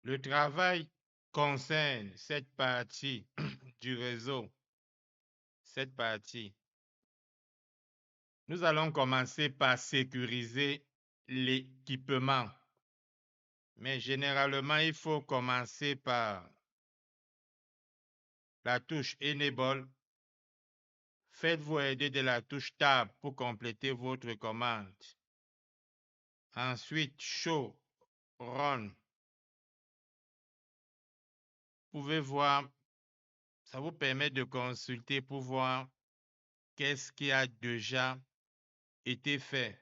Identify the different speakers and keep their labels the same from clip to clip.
Speaker 1: Le travail concerne cette partie du réseau, cette partie. Nous allons commencer par sécuriser l'équipement. Mais généralement, il faut commencer par la touche Enable. Faites-vous aider de la touche Tab pour compléter votre commande. Ensuite, Show Run. Vous pouvez voir, ça vous permet de consulter pour voir qu'est-ce qui a déjà été fait.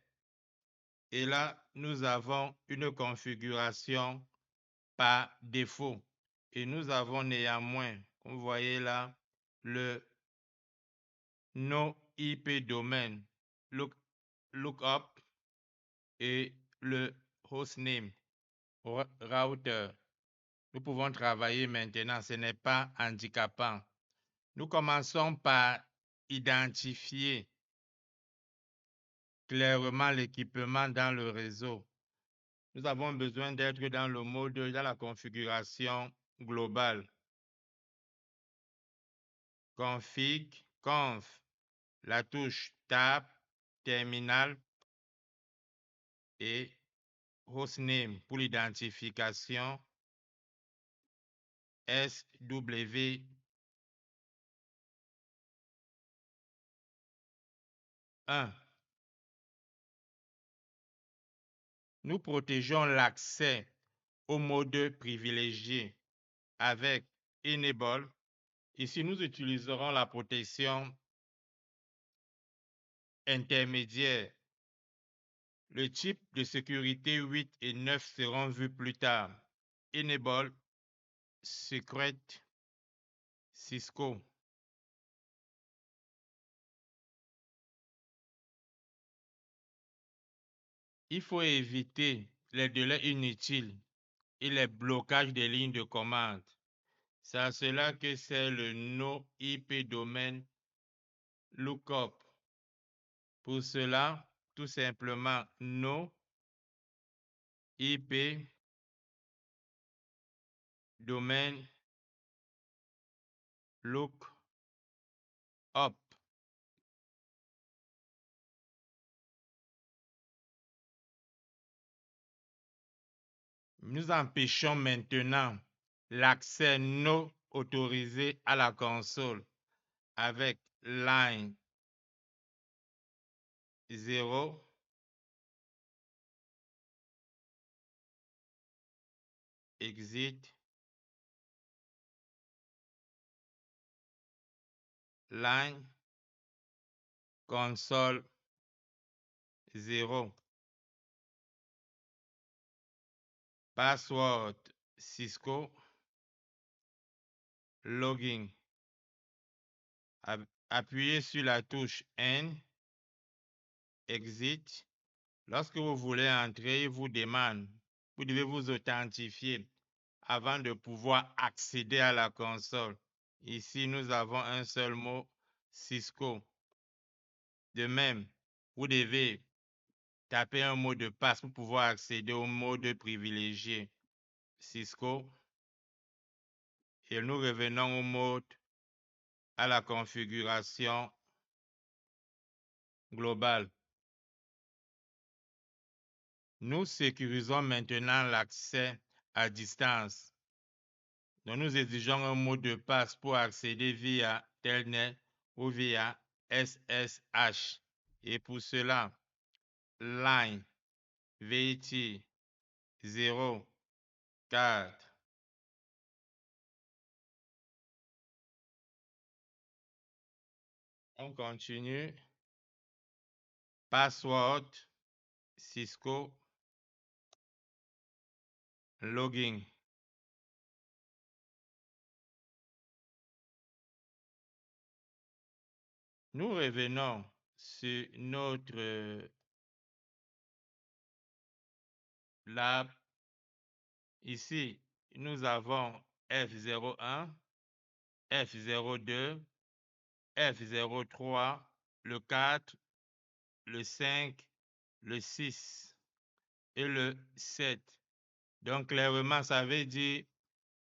Speaker 1: Et là, nous avons une configuration par défaut. Et nous avons néanmoins, comme vous voyez là, le No IP domain lookup et le hostname router. Nous pouvons travailler maintenant, ce n'est pas handicapant. Nous commençons par identifier clairement l'équipement dans le réseau. Nous avons besoin d'être dans le mode, dans la configuration globale. Config, conf, la touche Tab, terminal et hostname pour l'identification SW1. Nous protégeons l'accès au mode privilégié avec Enable. Ici, nous utiliserons la protection intermédiaire. Le type de sécurité 8 et 9 seront vus plus tard. Enable Secret Cisco. Il faut éviter les délais inutiles et les blocages des lignes de commande. C'est à cela que c'est le No IP Domain Lookup. Pour cela, tout simplement No IP Domain Lookup. Nous empêchons maintenant l'accès non autorisé à la console avec line 0, exit, line, console 0, password Cisco, login. Appuyez sur la touche N, exit. Lorsque vous voulez entrer, il vous demande, vous devez vous authentifier avant de pouvoir accéder à la console. Ici, nous avons un seul mot, Cisco. De même, vous devez taper un mot de passe pour pouvoir accéder au mode privilégié, Cisco. Et nous revenons au mode, à la configuration globale. Nous sécurisons maintenant l'accès à distance. Donc, nous exigeons un mot de passe pour accéder via Telnet ou via SSH. Et pour cela, line VT 04. On continue. Password Cisco login. Nous revenons sur notre lab. Ici, nous avons F01, F02, F03, le 4, le 5, le 6 et le 7. Donc, clairement, ça veut dire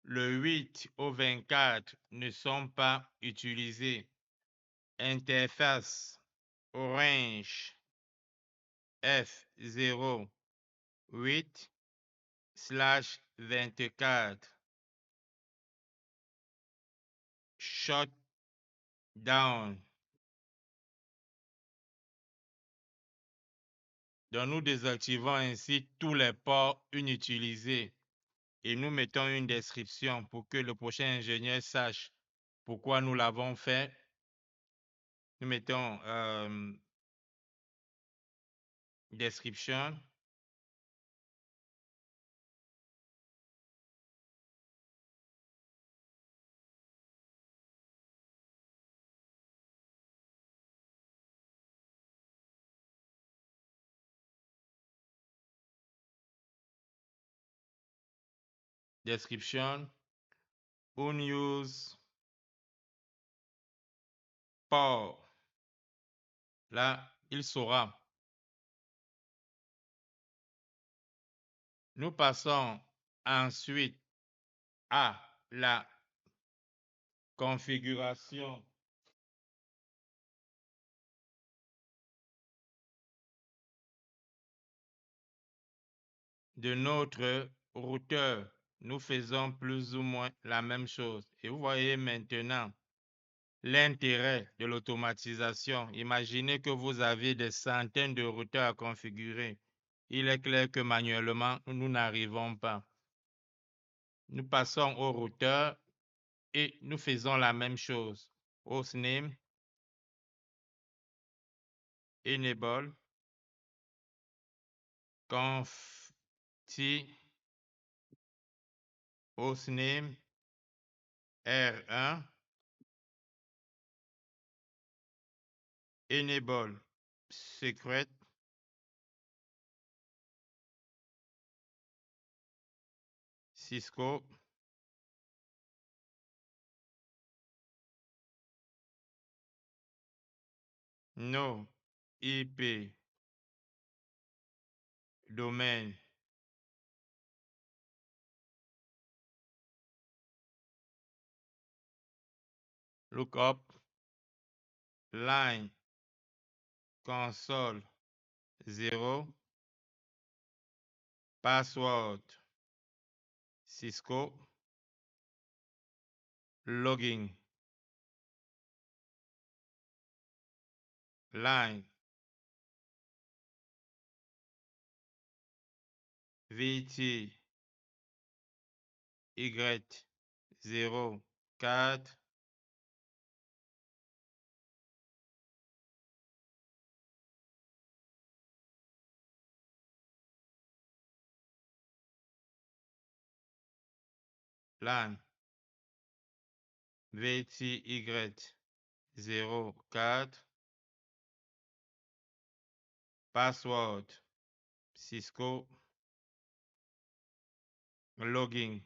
Speaker 1: le 8 au 24 ne sont pas utilisés. Interface Orange F08/24 shutdown. Donc, nous désactivons ainsi tous les ports inutilisés et nous mettons une description pour que le prochain ingénieur sache pourquoi nous l'avons fait. Nous mettons description. Description. Unuse port. Là, il saura. Nous passons ensuite à la configuration de notre routeur. Nous faisons plus ou moins la même chose. Et vous voyez maintenant l'intérêt de l'automatisation. Imaginez que vous avez des centaines de routeurs à configurer. Il est clair que manuellement, nous n'arrivons pas. Nous passons au routeur et nous faisons la même chose. Hostname, enable, conf, hostname, R1, enable, secret, Cisco, no, IP, domaine, lookup, line, console, 0, password, Cisco, logging, line, VT, Y, 0, 4, LAN, VTY, 0, 4, password, Cisco, logging.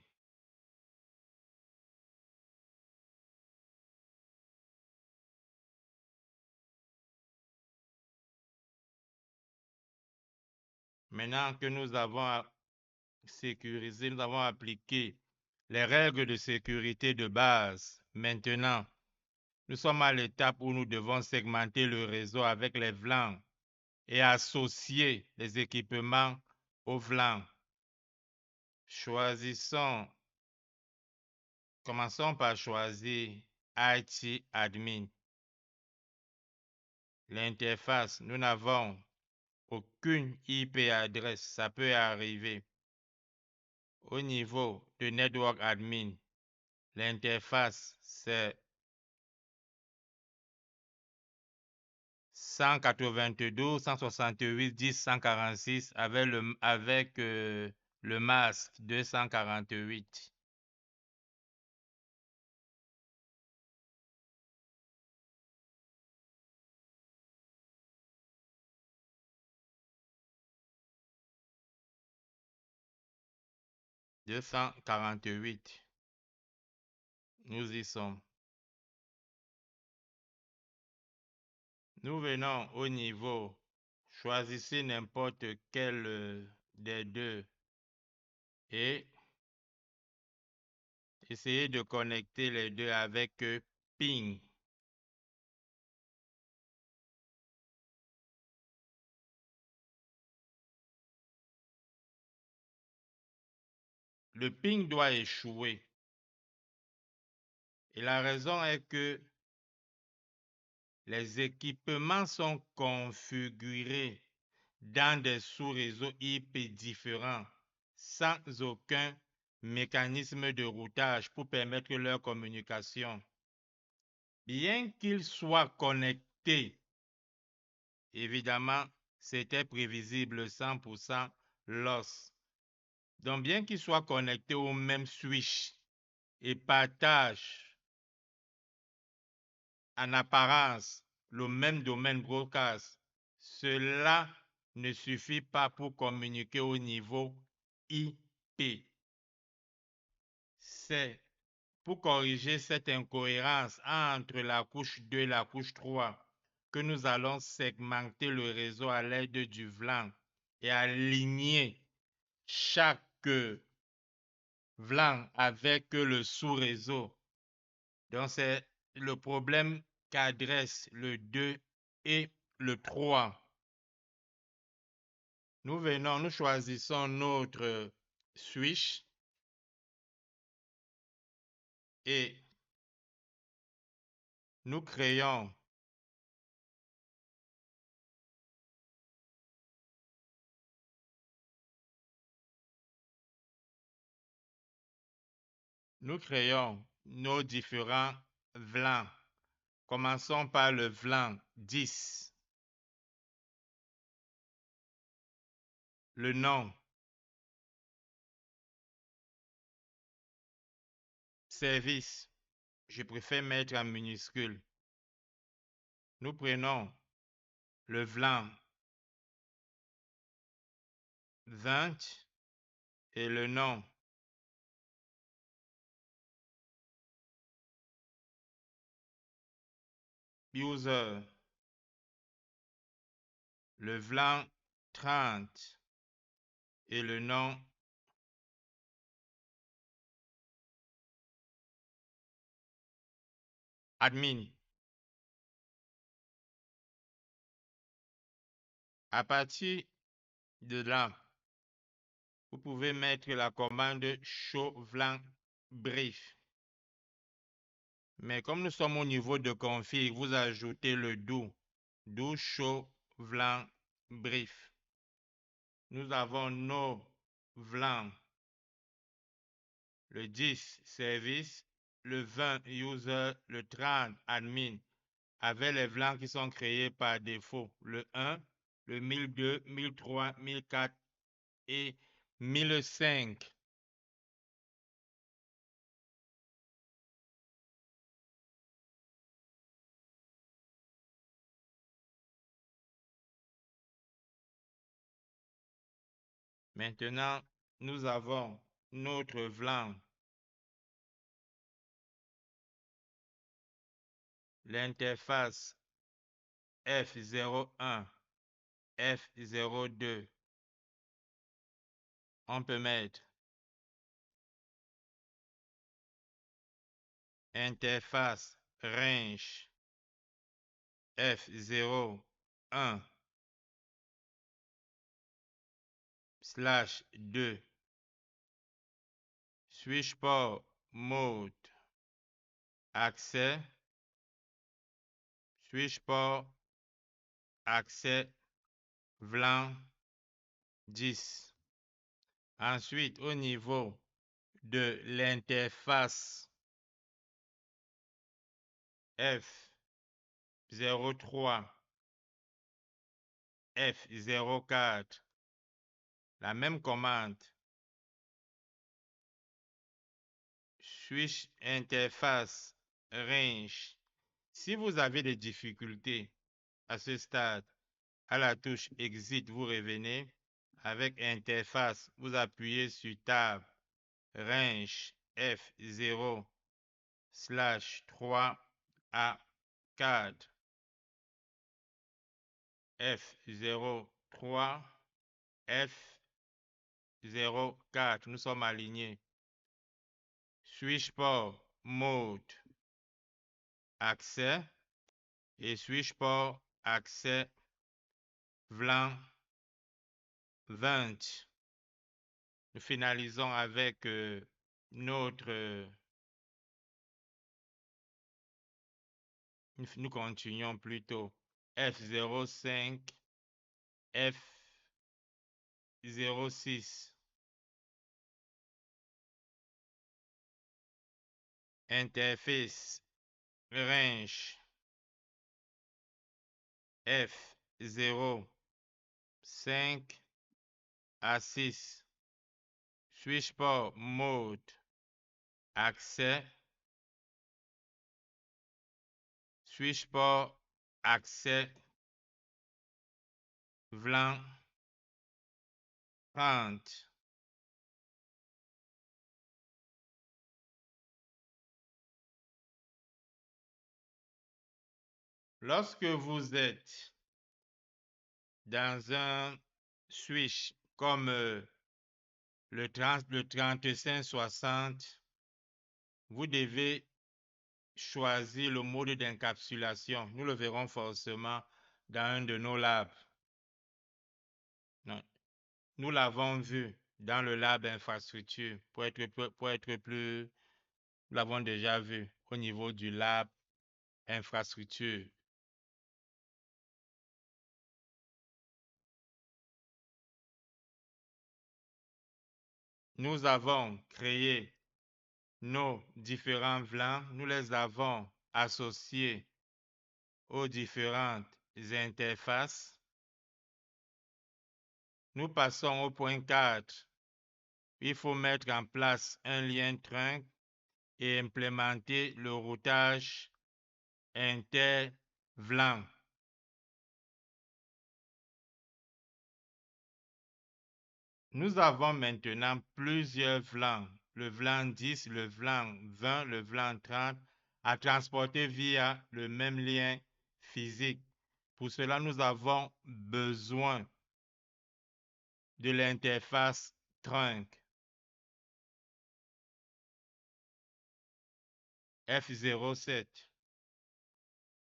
Speaker 1: Maintenant que nous avons sécurisé, nous avons appliqué les règles de sécurité de base. Maintenant, nous sommes à l'étape où nous devons segmenter le réseau avec les VLAN et associer les équipements aux VLAN. Commençons par choisir IT Admin. L'interface, nous n'avons aucune IP adresse, ça peut arriver. Au niveau de Network Admin, l'interface, c'est 192.168.10.146 avec le masque 248. Nous y sommes. Nous venons au niveau, choisissez n'importe quel des deux et essayez de connecter les deux avec ping. Le ping doit échouer. Et la raison est que les équipements sont configurés dans des sous-réseaux IP différents, sans aucun mécanisme de routage pour permettre leur communication. Bien qu'ils soient connectés, évidemment, c'était prévisible 100% loss. Donc, bien qu'ils soient connectés au même switch et partagent en apparence le même domaine broadcast, cela ne suffit pas pour communiquer au niveau IP. C'est pour corriger cette incohérence entre la couche 2 et la couche 3 que nous allons segmenter le réseau à l'aide du VLAN et aligner chaque VLAN avec le sous-réseau. Donc, c'est le problème qu'adresse le 2 et le 3. Nous choisissons notre switch et nous créons nos différents VLAN. Commençons par le VLAN 10. Le nom, service, je préfère mettre en minuscule. Nous prenons le VLAN 20 et le nom. User, le VLAN 30 et le nom admin. À partir de là, vous pouvez mettre la commande show VLAN brief. Mais comme nous sommes au niveau de config, vous ajoutez le do show VLAN brief. Nous avons nos VLAN, le 10 service, le 20 user, le 30 admin, avec les VLAN qui sont créés par défaut, le 1, le 1002, 1003, 1004 et 1005. Maintenant, nous avons notre VLAN, l'interface F01, F02. On peut mettre interface range F01 /2 switch port mode accès switch port accès VLAN 10. Ensuite, au niveau de l'interface F03 F04, la même commande, switch interface range. Si vous avez des difficultés à ce stade, à la touche exit, vous revenez. Avec interface, vous appuyez sur tab range F0/3 à 4. F03 F 04, nous sommes alignés. Switch port mode accès et switch port accès VLAN 20. Nous finalisons avec notre... nous continuons plutôt F05, F06. Interface range F0, 5 à 6. Switch port mode accès. Switch port accès VLAN 30. Lorsque vous êtes dans un switch comme le 3560, vous devez choisir le mode d'encapsulation. Nous le verrons forcément dans un de nos labs. Non. Nous l'avons vu dans le lab infrastructure pour être plus, nous l'avons déjà vu au niveau du lab infrastructure. Nous avons créé nos différents VLAN, nous les avons associés aux différentes interfaces. Nous passons au point 4. Il faut mettre en place un lien trunk et implémenter le routage inter-VLAN. Nous avons maintenant plusieurs VLAN, le VLAN 10, le VLAN 20, le VLAN 30, à transporter via le même lien physique. Pour cela, nous avons besoin de l'interface trunk. F07,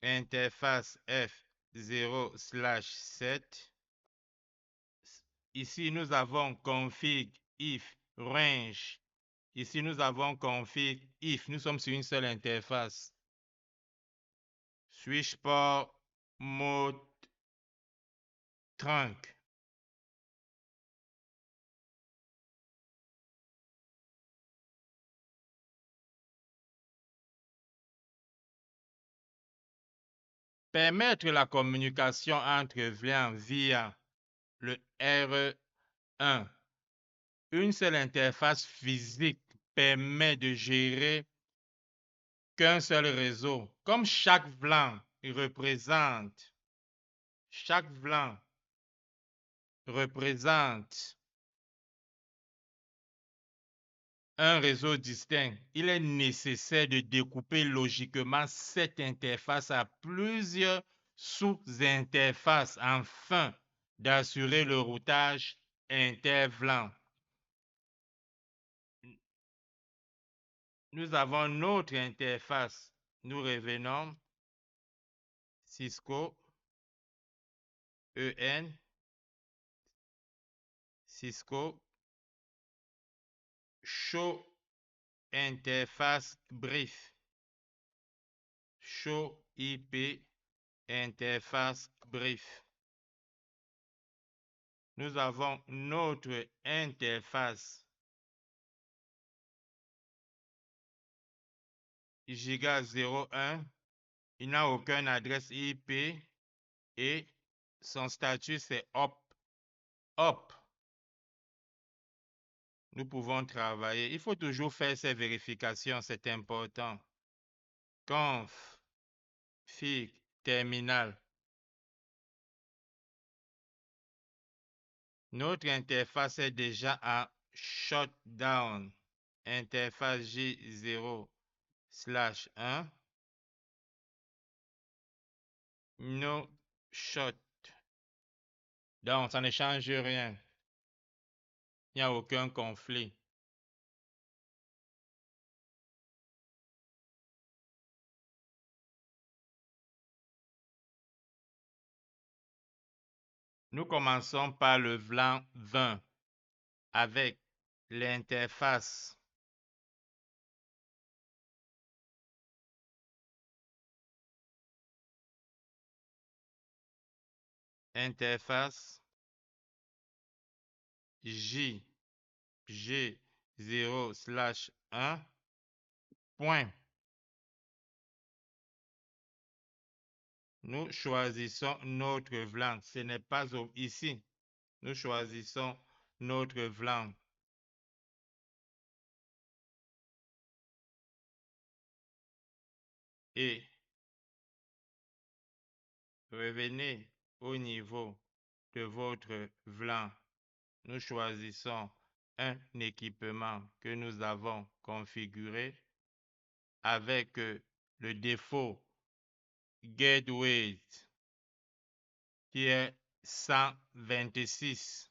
Speaker 1: interface F0/7. Ici, nous avons config if range. Ici, nous avons config if. Nous sommes sur une seule interface. Switch port mode trunk. Permettre la communication entre VLAN via le R1. Une seule interface physique permet de gérer qu'un seul réseau. Comme chaque VLAN représente un réseau distinct, il est nécessaire de découper logiquement cette interface à plusieurs sous-interfaces afin d'assurer le routage inter-VLAN. Nous avons notre interface. Nous revenons Cisco EN, Cisco Show interface brief, Show IP interface brief. Nous avons notre interface Giga 01. Il n'a aucune adresse IP et son statut c'est op. Nous pouvons travailler. Il faut toujours faire ces vérifications, c'est important. Conf, fig, terminal. Notre interface est déjà en shutdown. Interface J0/1. No shut. Donc, ça ne change rien. n'y a aucun conflit. Nous commençons par le VLAN 20 avec l'interface JG0/1 point. Nous choisissons notre VLAN. Ce n'est pas ici. Nous choisissons notre VLAN. Et revenez au niveau de votre VLAN. Nous choisissons un équipement que nous avons configuré avec le défaut Gateway qui est 126.